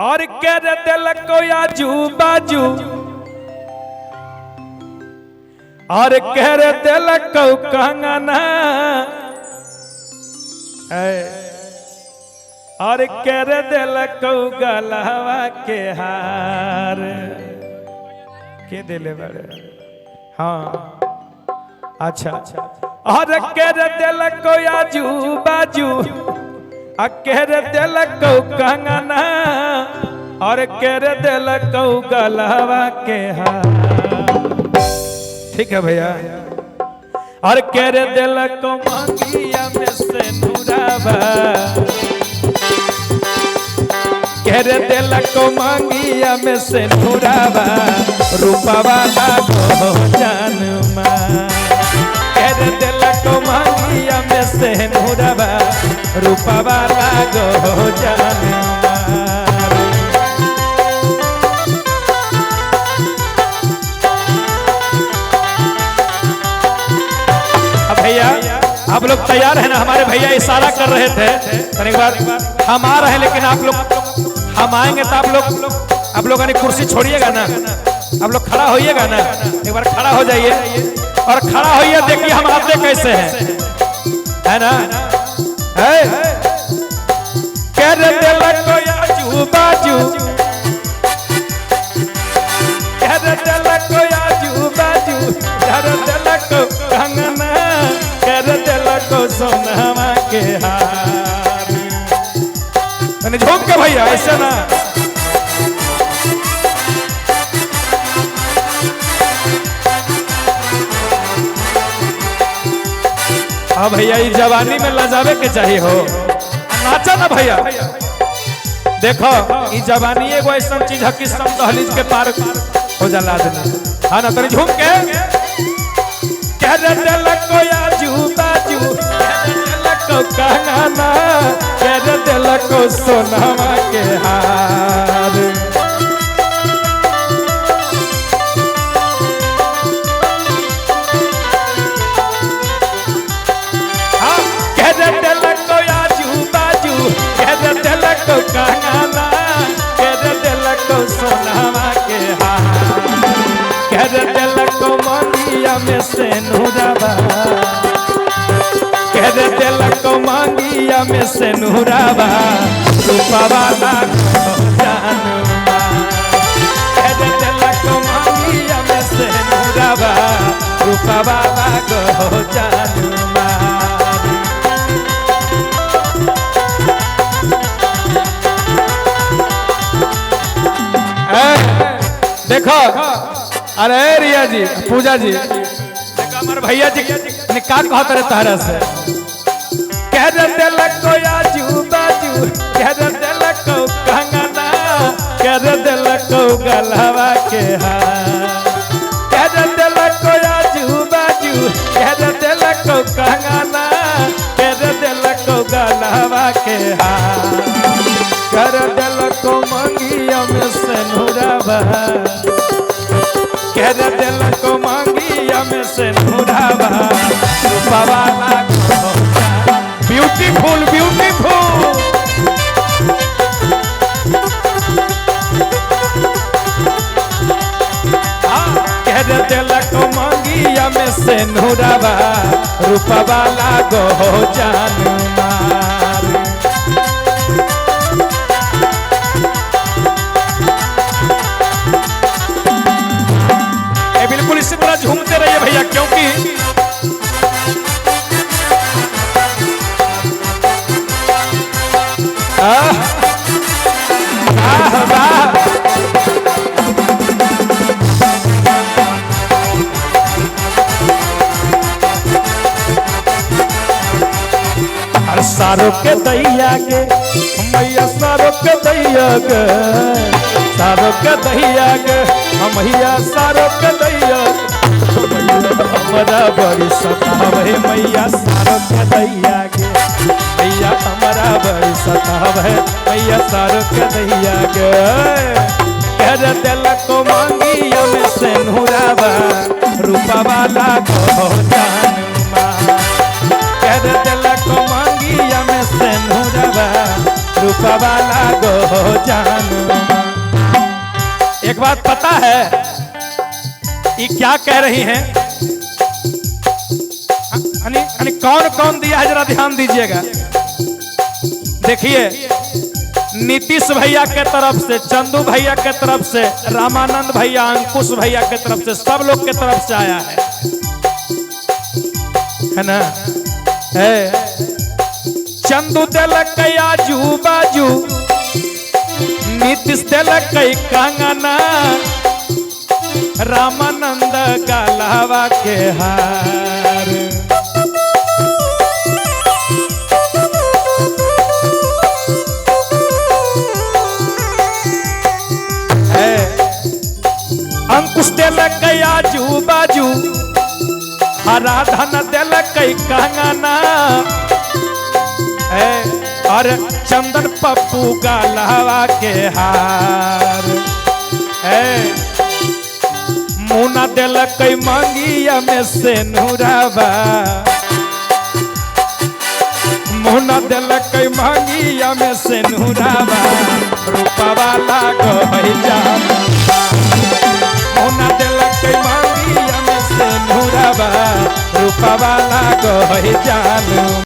और कर दिल को आजू बाजू और कर दिल को कंगना और कर दिल को गलवा के हार के दिले बड़े हाँ अच्छा और कर दिल को आजू बाजू अकेर दिल को कंगना और केर दिल को गलवा के हार ठीक है भैया और केर दिल को मांगिया में से नूराबा केर दिल को मांगिया में से नूराबा रूपवा लागो जानमा केर दिल को मांगिया में से नूराबा रूपवा लागो जानमा भैया आप लोग तैयार हैं ना। हमारे भैया इशारा कर रहे थे एक बार हम आ रहे हैं लेकिन आप लोग हम आएंगे तो आप लोग कुर्सी छोड़िएगा ना। आप लोग खड़ा होइएगा ना। एक बार खड़ा हो जाइए और खड़ा होइए देखिए हम आते कैसे हैं है ना। कर दिल को आजू बाजू कर दिल को आजू बाजू कर दिल को कंगना कर दिल को सोनावा के हार मैंने झूम के भैया ऐसे ना। हाँ भैया ये जवानी में लजावे के चाहिए हो नाचा ना भैया। देखो ये जवानी एगो ऐसा चीज है कि सम दहलीज के पार हो जाला आदमी हाँ ना। तनी झूम के कर दिल को आजू बाजू कर दिल को कंगना कर दिल को सोनावा के हार हाँ कर दिल को आजू बाजू कर दिल को कंगना कर दिल को सोनावा के हार कर दिल को मांगिया में से नूराबा कर दिल को मांगिया में से नूराबा रूपवा लागो जानमा कर दिल को मांगिया में से नूराबा रूपवा लागो जानमा। देखो अरे रिया जी पूजा जी देखो हमारे भैया जी निकाल कहते रहे तारा से कह दिल को आजू बाजू कह दिल को कंगना कह दिल को गलवा के हार कह दिल को आजू बाजू कह दिल को कंगना कह दिल को गलवा के हार कर दिल को मांगिया में से नूराबा कर दिल को मांगिया में से नूराबा रूपवा लागो ब्यूटीफुल ब्यूटीफुल कर दिल को मांगिया में से नूराबा रूपवा लागो जानमा। बिल्कुल इसी तरह झूमते रहिए भैया क्योंकि सारो के दैया गे मैया सारो के दैया गे सारो के दैया गे मैया सारो के दैया हमारा बड़ी सतावे मैया सारो के दैया गे मैया हमारा बड़ी सतावे मैया सारो के दैया गे कर दिल को मांगिया में से नूराबा रूपवा लागो जानमा कर दिल को मांगिया में से नूराबा रूपवा लागो जानमा। एक बात पता है ये क्या कह रही हैं? कौन कौन दिया है जरा ध्यान दीजिएगा। देखिए नीतीश भैया के तरफ से, चंदू भैया के तरफ से, रामानंद भैया, अंकुश भैया के तरफ से, सब लोग के तरफ से आया है ना? है चंदू दिलक आजू बाजू, नीतीश दिलक कंगना, रामानंद गलावा के हार। अंकुश दिलक आजू बाजू, राधन दिलक कंगना, और चंदन पप्पू गलावा के हार। मुना दिलक मंगिया में से नूराबा, मुना दिलक मंगिया में से नूराबा, रूपवा लागो है जान। मुना दिलक मंगिया में से नूराबा, रूपवा लागो है जान।